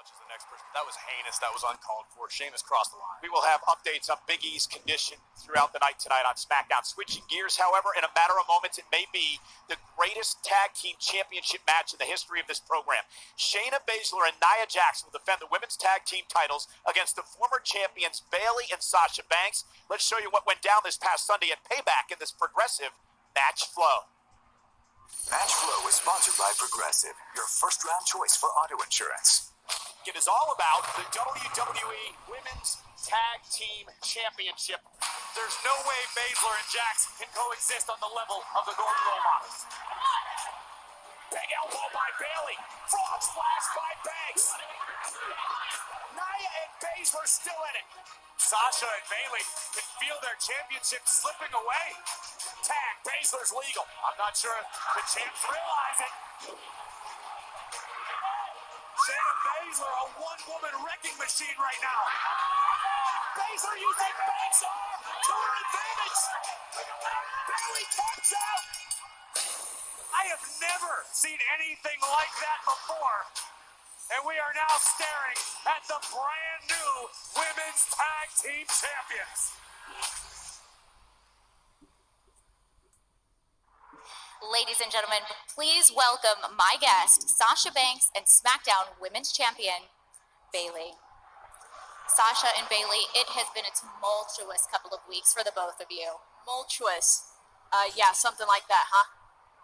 much as the next person. That was heinous. That was uncalled for. Sheamus crossed the line. We will have updates on Big E's condition throughout the night tonight on SmackDown. Switching gears, however, in a matter of moments, it may be the greatest tag team championship match in the history of this program. Shayna Baszler and Nia Jax will defend the women's tag team titles against the former champions Bayley and Sasha Banks. Let's show you what went down this past Sunday at Payback in this Progressive Match Flow. Match Flow is sponsored by Progressive, your first-round choice for auto insurance. It is all about the WWE Women's Tag Team Championship. There's no way Baszler and Jax can coexist on the level of the Golden Role Models. Big elbow by Bayley. Frog splash by Banks. Nia and Baszler still in it. Sasha and Bayley can feel their championship slipping away. Tag, Baszler's legal. I'm not sure if the champs realize it. Shayna Baszler, a one-woman wrecking machine right now. Baszler using Banks' arm to her advantage. Bayley taps out. I have never seen anything like that before. And we are now staring at the brand new Women's Tag Team Champions. Ladies and gentlemen, please welcome my guest, Sasha Banks and SmackDown Women's Champion, Bayley. Sasha and Bayley, it has been a tumultuous couple of weeks for the both of you. Tumultuous. Yeah, something like that, huh?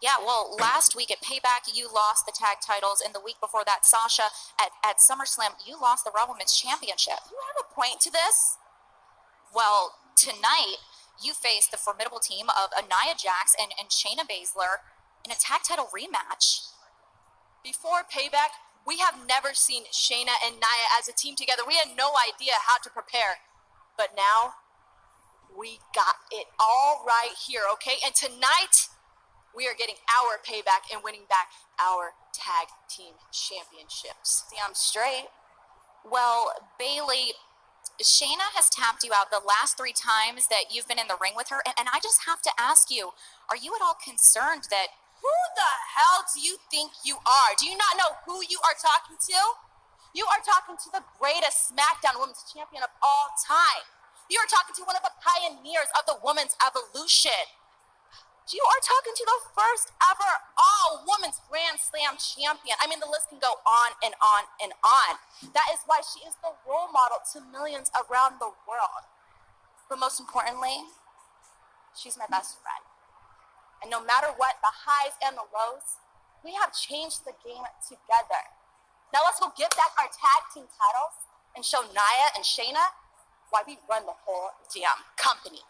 Yeah, well, last week at Payback, you lost the tag titles, and the week before that, Sasha, at SummerSlam, you lost the Raw Women's Championship. You have a point to this? Well, tonight, you face the formidable team of Nia Jax and Shayna Baszler in a tag title rematch. Before Payback, we have never seen Shayna and Nia as a team together. We had no idea how to prepare. But now, we got it all right here, okay? And tonight, we are getting our payback and winning back our tag team championships. Damn straight. Well, Bayley, Shayna has tapped you out the last 3 times that you've been in the ring with her, and I just have to ask you, are you at all concerned that... Who the hell do you think you are? Do you not know who you are talking to? You are talking to the greatest SmackDown Women's Champion of all time. You are talking to one of the pioneers of the women's evolution. You are talking to the first ever all-women's Grand Slam champion. I mean, the list can go on and on and on. That is why she is the role model to millions around the world. But most importantly, she's my best friend. And no matter what, the highs and the lows, we have changed the game together. Now let's go get back our tag team titles and show Nia and Shayna why we run the whole damn company.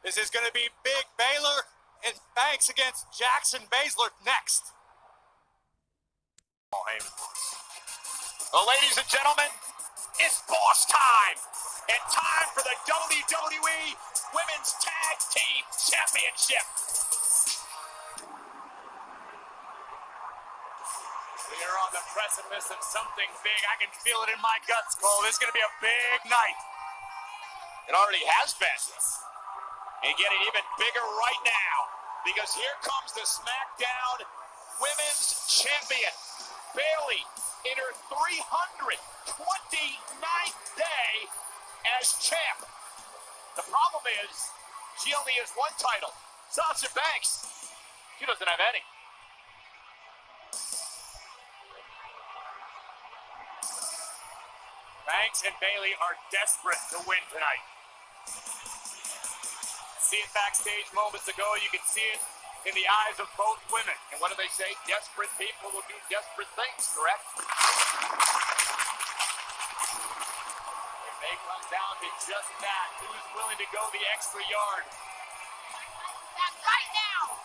This is going to be big. Baylor and Banks against Jackson Baszler next. Well, ladies and gentlemen, it's boss time. And time for the WWE Women's Tag Team Championship. We are on the precipice of something big. I can feel it in my guts, Cole. This is going to be a big night. It already has been. And getting even bigger right now, because here comes the SmackDown Women's Champion, Bayley, in her 329th day as champ. The problem is, she only has one title. Sasha Banks, she doesn't have any. Banks and Bayley are desperate to win tonight. See it backstage moments ago. You can see it in the eyes of both women. And what do they say? Desperate people will do desperate things, correct? It may come down to just that. Who's willing to go the extra yard? That's right now.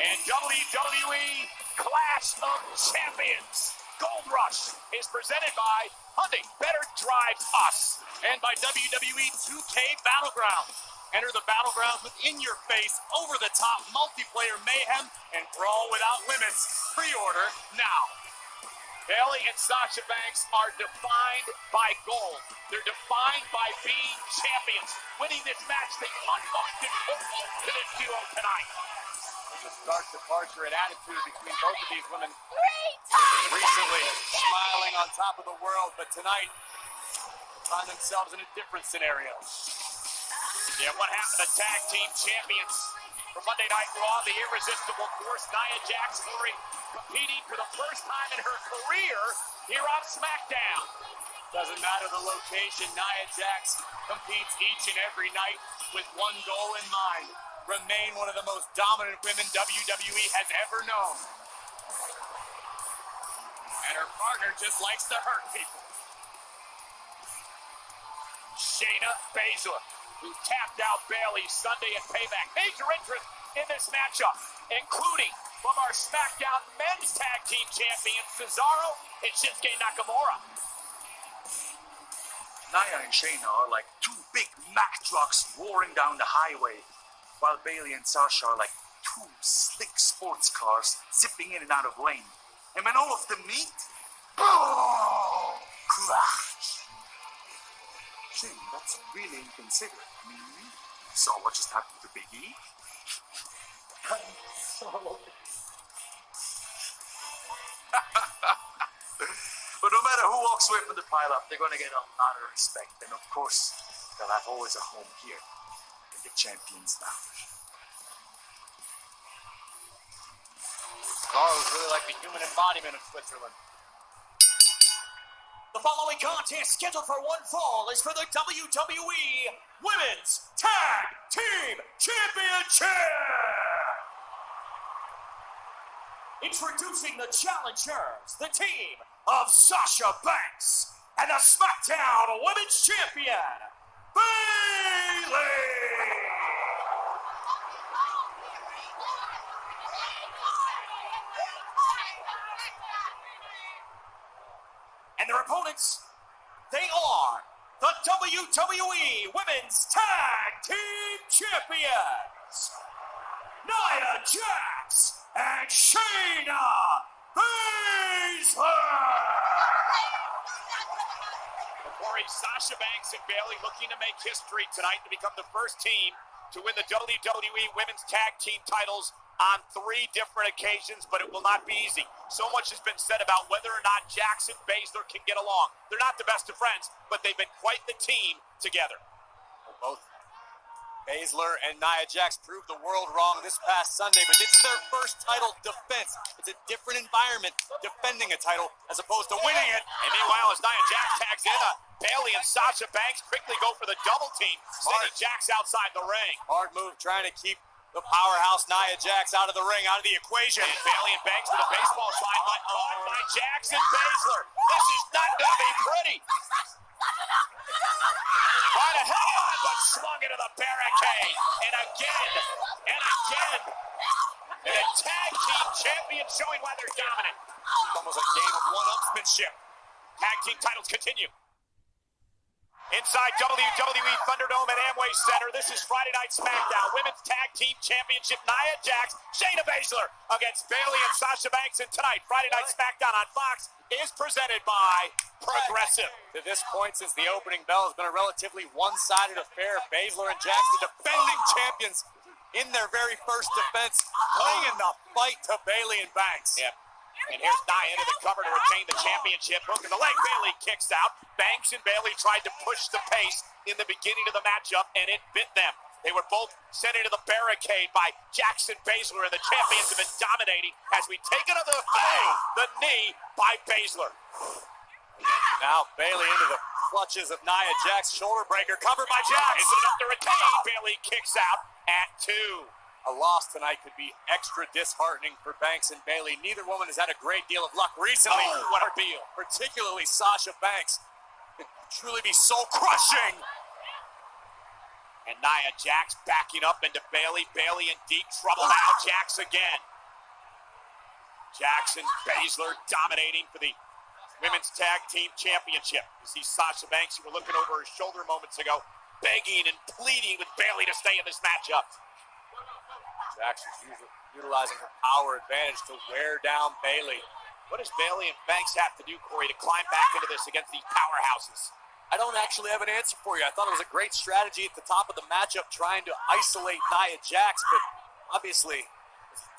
And WWE Clash of Champions Gold Rush is presented by Hyundai, Better Drives Us, and by WWE 2K Battlegrounds. Enter the Battlegrounds with in-your-face, over-the-top multiplayer mayhem and brawl without limits. Pre-order now. Bayley and Sasha Banks are defined by gold. They're defined by being champions. Winning this match, they unlocked an ultimate duo tonight. There's a stark departure in attitude between both of these women. 3 times. Recently, smiling on top of the world, but tonight, find themselves in a different scenario. Yeah, what happened to tag team champions from Monday Night Raw? The irresistible force, Nia Jax, competing for the first time in her career here on SmackDown. Doesn't matter the location, Nia Jax competes each and every night with one goal in mind: remain one of the most dominant women WWE has ever known. And her partner just likes to hurt people. Shayna Baszler, who tapped out Bayley Sunday at Payback. Major interest in this matchup, including from our SmackDown Men's Tag Team Champions, Cesaro and Shinsuke Nakamura. Nia and Shayna are like two big Mack trucks roaring down the highway, while Bayley and Sasha are like two slick sports cars zipping in and out of lane. And when all of them meet, boom! Crash! Shane, that's really inconsiderate. I mean, you saw what just happened to Big E? I'm sorry. But no matter who walks away from the pile-up, they're going to get a lot of respect. And of course, they'll have always a home here in the Champions Lounge. Carl is really like the human embodiment of Switzerland. The following contest, scheduled for one fall, is for the WWE Women's Tag Team Championship! Introducing the challengers, the team of Sasha Banks and the SmackDown Women's Champion, Bayley! And their opponents, they are the WWE Women's Tag Team Champions, Nia Jax and Shayna Baszler! Corey, Sasha Banks and Bayley looking to make history tonight to become the first team to win the WWE Women's Tag Team titles on 3 different occasions, but it will not be easy. So much has been said about whether or not Jax and Baszler can get along. They're not the best of friends, but they've been quite the team together. Well, both Baszler and Nia Jax proved the world wrong this past Sunday, but this is their first title defense. It's a different environment defending a title as opposed to winning it. And meanwhile, as Nia Jax tags in, Bayley and Sasha Banks quickly go for the double team, sending Jax outside the ring. Hard move trying to keep the powerhouse Nia Jax out of the ring, out of the equation. And Bayley and Banks with a baseball slide, but caught by Jax and Baszler. This is not going to be pretty. Trying to hang on, but swung into the barricade. And again, and again. And a tag team champion showing why they're dominant. It's almost a game of one-upsmanship. Tag team titles continue. Inside WWE Thunderdome at Amway Center, this is Friday Night SmackDown. Women's Tag Team Championship, Nia Jax, Shayna Baszler against Bayley and Sasha Banks. And tonight, Friday Night SmackDown on Fox is presented by Progressive. To this point, since the opening bell, has been a relatively one-sided affair. Baszler and Jax, the defending champions, in their very first defense, clinging the fight to Bayley and Banks. Yep. And here's Nia into the cover to retain the championship. Hook in the leg. Bayley kicks out. Banks and Bayley tried to push the pace in the beginning of the matchup, and it bit them. They were both sent into the barricade by Jax and Baszler, and the champions have been dominating as we take it to the face, the knee by Baszler. Now Bayley into the clutches of Nia Jax. Shoulder breaker covered by Jax. Is it enough to retain? Bayley kicks out at 2. A loss tonight could be extra disheartening for Banks and Bayley. Neither woman has had a great deal of luck recently. Oh, what a deal. Particularly Sasha Banks. It could truly be soul crushing. And Nia Jax backing up into Bayley. Bayley in deep trouble now. Jax again. Jax and Baszler dominating for the Women's Tag Team Championship. You see Sasha Banks, who were looking over her shoulder moments ago, begging and pleading with Bayley to stay in this matchup. Jax is utilizing her power advantage to wear down Bayley. What does Bayley and Banks have to do, Corey, to climb back into this against these powerhouses? I don't actually have an answer for you. I thought it was a great strategy at the top of the matchup trying to isolate Nia Jax, but obviously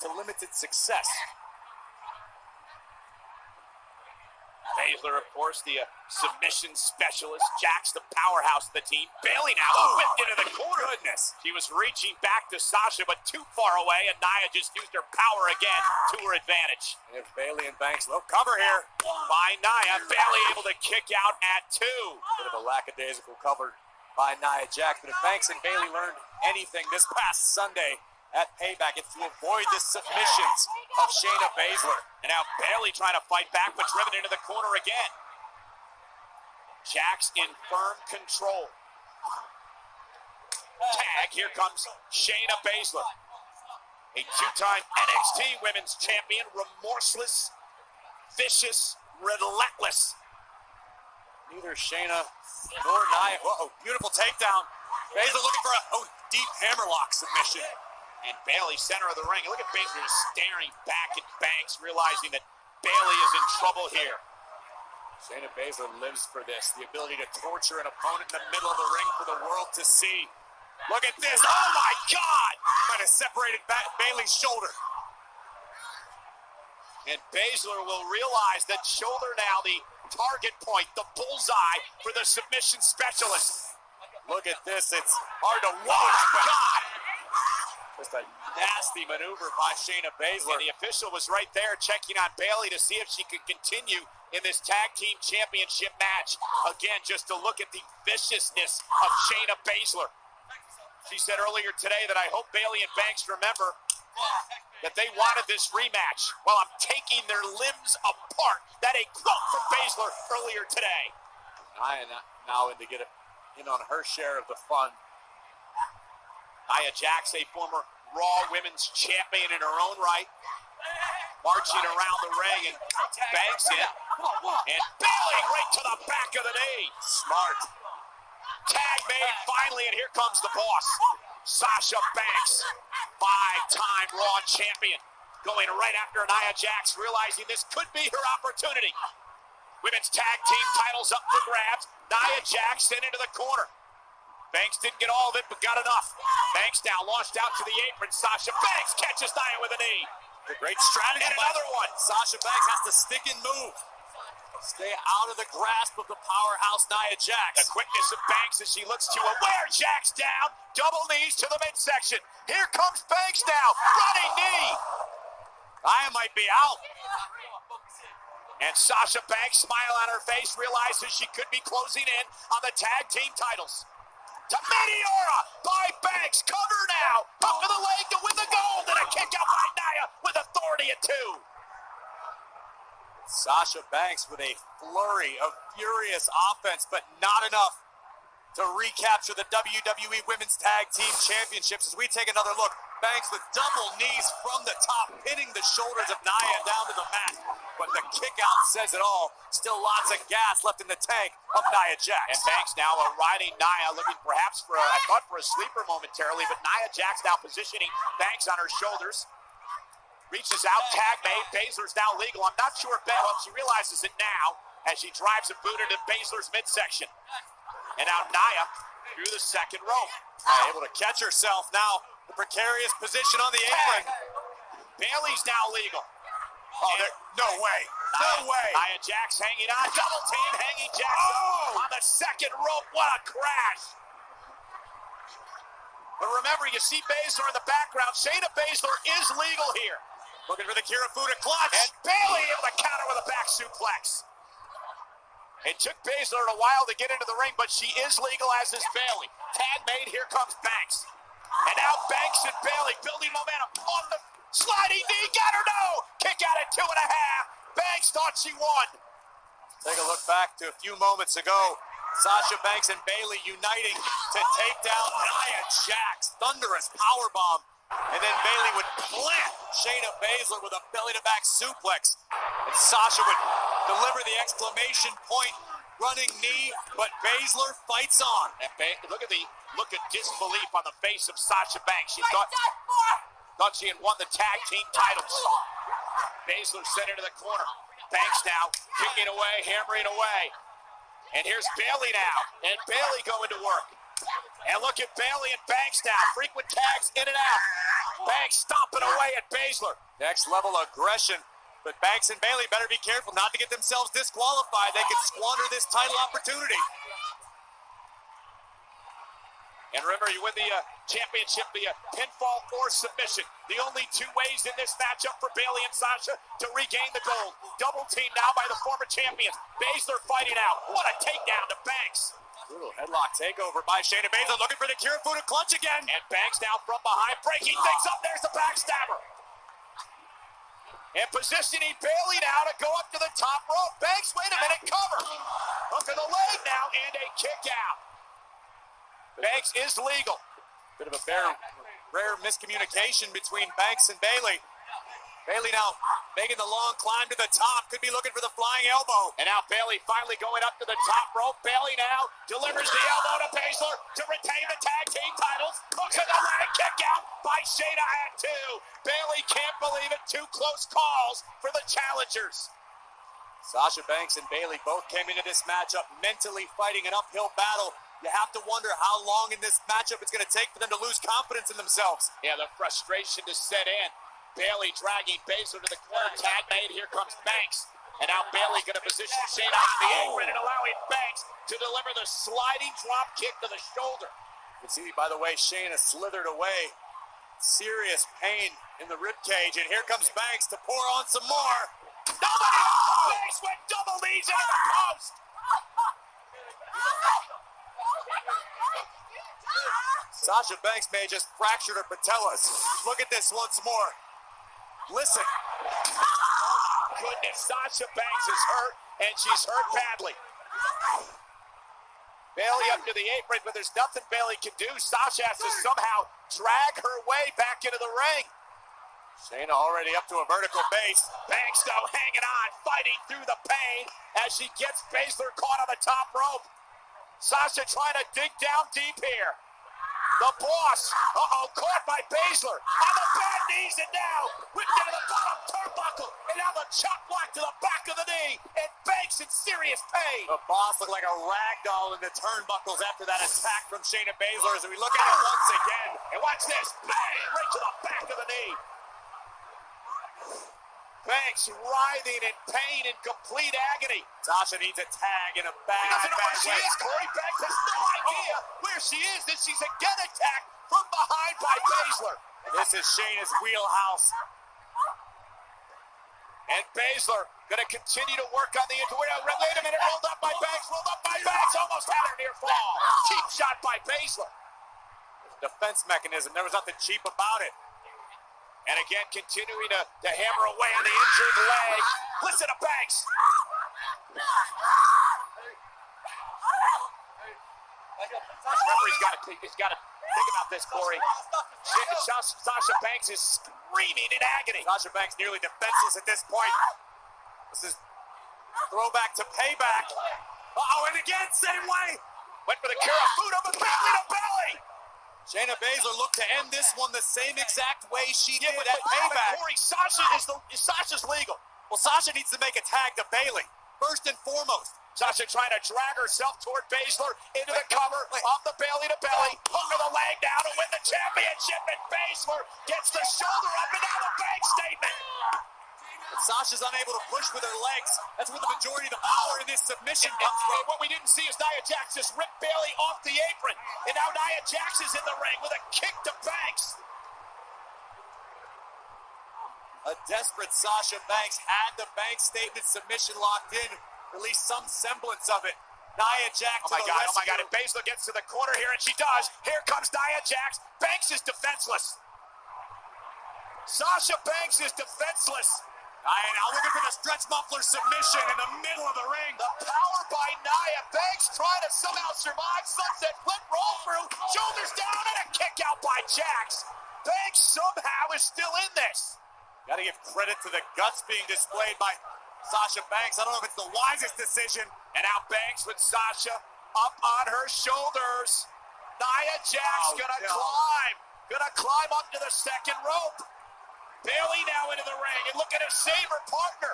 to limited success. Baszler, of course, the submission specialist. Jax, the powerhouse of the team. Bayley now whipped into the corner. Goodness. She was reaching back to Sasha, but too far away, and Nia just used her power again to her advantage. And if Bayley and Banks, low cover here. By Nia, Bayley able to kick out at 2. Bit of a lackadaisical cover by Nia Jax. But if Banks and Bayley learned anything this past Sunday at Payback, it's to avoid the submissions of Shayna Baszler. And now Bayley trying to fight back, but driven into the corner again. Jax in firm control. Tag, here comes Shayna Baszler. A 2-time NXT Women's Champion, remorseless, vicious, relentless. Neither Shayna nor Nia. Uh-oh, beautiful takedown. Baszler looking for a deep hammerlock submission. And Bayley, center of the ring. Look at Baszler just staring back at Banks, realizing that Bayley is in trouble here. Shayna Baszler lives for this, the ability to torture an opponent in the middle of the ring for the world to see. Look at this. Oh, my God! Might have separated Bayley's shoulder. And Baszler will realize that shoulder now the target point, the bullseye for the submission specialist. Look at this. It's hard to watch. Oh, God! Just a nasty maneuver by Shayna Baszler. And the official was right there checking on Bayley to see if she could continue in this tag team championship match. Again, just to look at the viciousness of Shayna Baszler. She said earlier today that I hope Bayley and Banks remember that they wanted this rematch. Well, I'm taking their limbs apart. That a quote from Baszler earlier today. Nia now in to get in on her share of the fun. Nia Jax, a former Raw Women's Champion in her own right, marching around the ring, and Banks in. And Bayley right to the back of the knee. Smart. Tag made finally, and here comes the boss, Sasha Banks, 5-time Raw Champion, going right after Nia Jax, realizing this could be her opportunity. Women's tag team titles up for grabs. Nia Jax sent into the corner. Banks didn't get all of it, but got enough. Banks now launched out to the apron. Sasha Banks catches Nia with a knee. A great strategy. And another one. Sasha Banks has to stick and move. Stay out of the grasp of the powerhouse Nia Jax. The quickness of Banks as she looks to wear Jax down. Double knees to the midsection. Here comes Banks now. Running knee. Nia might be out. And Sasha Banks, smile on her face, realizes she could be closing in on the tag team titles. To Meteora by Banks. Cover now. Up to the leg to win the gold. And a kick out by Nia with authority at 2. Sasha Banks with a flurry of furious offense, but not enough to recapture the WWE Women's Tag Team Championships. As we take another look, Banks with double knees from the top, hitting the shoulders of Nia down to the mat. But the kick out says it all. Still lots of gas left in the tank of Nia Jax. And Banks now riding Nia, looking perhaps for I thought for a sleeper momentarily, but Nia Jax now positioning Banks on her shoulders. Reaches out, tag made. Baszler's now legal. I'm not sure if she realizes it now as she drives a boot into Baszler's midsection. And now Nia through the second rope. Able to catch herself now. The precarious position on the apron. Bayley's now legal. Oh, no way. No way. Nia Jax hanging on. Double team hanging Jax on the second rope. What a crash. But remember, you see Baszler in the background. Shayna Baszler is legal here. Looking for the Kirifuda clutch. And Bayley able to counter with a back suplex. It took Baszler a while to get into the ring, but she is legal, as is Bayley. Tag made, here comes Banks. And now Banks and Bayley building momentum on the sliding knee. Got her, no! Kick out at 2.5. Banks thought she won. Take a look back to a few moments ago. Sasha Banks and Bayley uniting to take down Nia Jax. Thunderous powerbomb. And then Bayley would plant Shayna Baszler with a belly-to-back suplex. And Sasha would deliver the exclamation point running knee, but Baszler fights on. And look at the look of disbelief on the face of Sasha Banks. She thought she had won the tag team titles. Baszler sent into the corner. Banks now kicking away, hammering away. And here's Bayley now. And Bayley going to work. And look at Bayley and Banks now. Frequent tags in and out. Banks stomping away at Baszler. Next level aggression. But Banks and Bayley better be careful not to get themselves disqualified. They could squander this title opportunity. And remember, you win the championship via pinfall or submission. The only two ways in this matchup for Bayley and Sasha to regain the gold. Double team now by the former champions. Baszler fighting out. What a takedown to Banks. Ooh, headlock takeover by Shayna Baszler, looking for the Kirifuda clutch again. And Banks now from behind, breaking things up. There's the backstabber. And positioning Bayley now to go up to the top rope. Banks, wait a minute, cover. Hook of the leg now, and a kick out. Banks is legal. Bit of a rare miscommunication between Banks and Bayley. Bayley now making the long climb to the top. Could be looking for the flying elbow. And now Bayley finally going up to the top rope. Bayley now delivers the elbow to Baszler to retain the tag team titles. Hook of the leg, kick out by Shayna at 2. Bayley can't believe it. 2 close calls for the challengers. Sasha Banks and Bayley both came into this matchup mentally fighting an uphill battle. You have to wonder how long in this matchup it's going to take for them to lose confidence in themselves. Yeah, the frustration to set in. Bayley dragging Baszler to the corner, tag made. Here comes Banks. And now Bayley going to position Shayna on the apron and allowing Banks to deliver the sliding drop kick to the shoulder. You can see, by the way, Shayna slithered away. Serious pain in the rib cage. And here comes Banks to pour on some more. Nobody! Banks went double knees into the post. Sasha Banks may have just fractured her patellas. Look at this once more. Listen. Oh, goodness. Sasha Banks is hurt, and she's hurt badly. Bayley up to the apron, but there's nothing Bayley can do. Sasha has to somehow drag her way back into the ring. Shayna already up to a vertical base. Banks, though, hanging on, fighting through the pain as she gets Baszler caught on the top rope. Sasha trying to dig down deep here. The boss, caught by Baszler on the bad knees, and now whipped into the bottom turnbuckle, and now the chop block to the back of the knee, and Banks in serious pain. The boss looked like a rag doll in the turnbuckles after that attack from Shayna Baszler as we look at it once again. And watch this, bang, right to the back of the knee. Banks writhing in pain and complete agony. Sasha needs a tag in a bad, He doesn't know where she way. is, Corey. Banks has no idea where she is, and she's again attacked from behind by Baszler. This is Shayna's wheelhouse. And Baszler going to continue to work on the wait a minute, rolled up by Banks, almost had her near fall. Cheap shot by Baszler. Defense mechanism, there was nothing cheap about it. And again, continuing to hammer away on the injured leg. Listen to Banks. Referee's got to think about this, Corey. Sasha Banks is screaming in agony. Sasha Banks nearly defenseless at this point. This is throwback to payback. And again, same way. Went for the Kirifuda, but belly to belly. Shayna Baszler looked to end this one the same exact way she did at Payback. Corey, Sasha's legal. Well, Sasha needs to make a tag to Bayley, first and foremost. Sasha trying to drag herself toward Baszler into the cover off the belly to belly. Hook of the leg down to win the championship, and Baszler gets the shoulder up, and now the bank statement. But Sasha's unable to push with her legs. That's where the majority of the power in this submission comes from. What we didn't see is Nia Jax just ripped Bayley off the apron. And now Nia Jax is in the ring with a kick to Banks. A desperate Sasha Banks had the Banks statement submission locked in, or at least some semblance of it. Nia Jax Oh my God, and Baszler gets to the corner here, and she does. Here comes Nia Jax. Banks is defenseless. Sasha Banks is defenseless. Nia now looking for the stretch muffler submission in the middle of the ring. The power by Nia. Banks trying to somehow survive. Sunset flip, roll through, shoulders down, and a kick out by Jax. Banks somehow is still in this. Got to give credit to the guts being displayed by Sasha Banks. I don't know if it's the wisest decision. And now Banks with Sasha up on her shoulders. Nia Jax gonna climb up to the second rope. Bayley now into the ring, and look at her save her partner.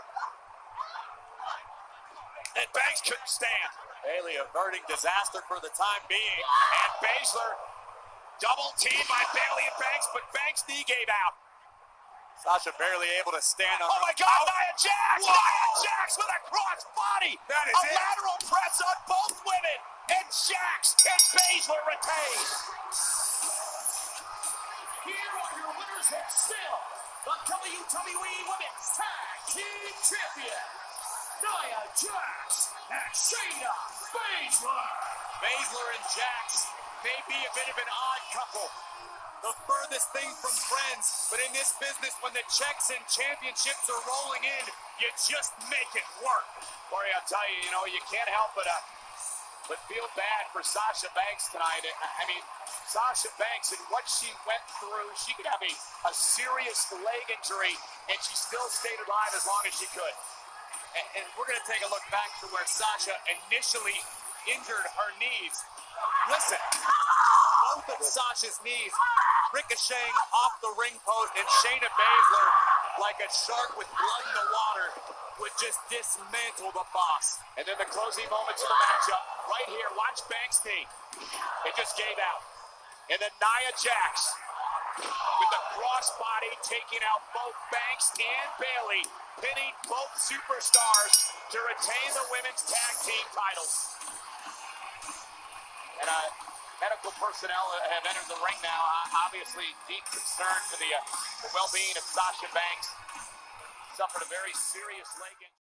And Banks couldn't stand. Bayley averting disaster for the time being. And Baszler Double team by Bayley and Banks, but Banks' knee gave out. Sasha barely able to stand on Oh her my God, Nia Jax! Whoa. Nia Jax with a cross body! That is a it. lateral press on both women! And Jax and Baszler retain! Here are your winners and still the WWE Women's Tag Team Champion, Nia Jax and Shayna Baszler! Baszler and Jax may be a bit of an odd couple. The furthest thing from friends, but in this business, when the checks and championships are rolling in, you just make it work. Corey, I'll tell you, you can't help but feel bad for Sasha Banks tonight. I mean, Sasha Banks and what she went through, she could have a serious leg injury, and she still stayed alive as long as she could. And we're going to take a look back to where Sasha initially injured her knees. Listen, both of Sasha's knees ricocheting off the ring post, and Shayna Baszler, like a shark with blood in the water, would just dismantle the boss. And then the closing moments of the matchup, right here, watch Banks' knee. It just gave out. And then Nia Jax with the crossbody taking out both Banks and Bayley, pinning both superstars to retain the women's tag team titles. And medical personnel have entered the ring now, obviously deep concern for the well-being of Sasha Banks. Suffered a very serious leg injury.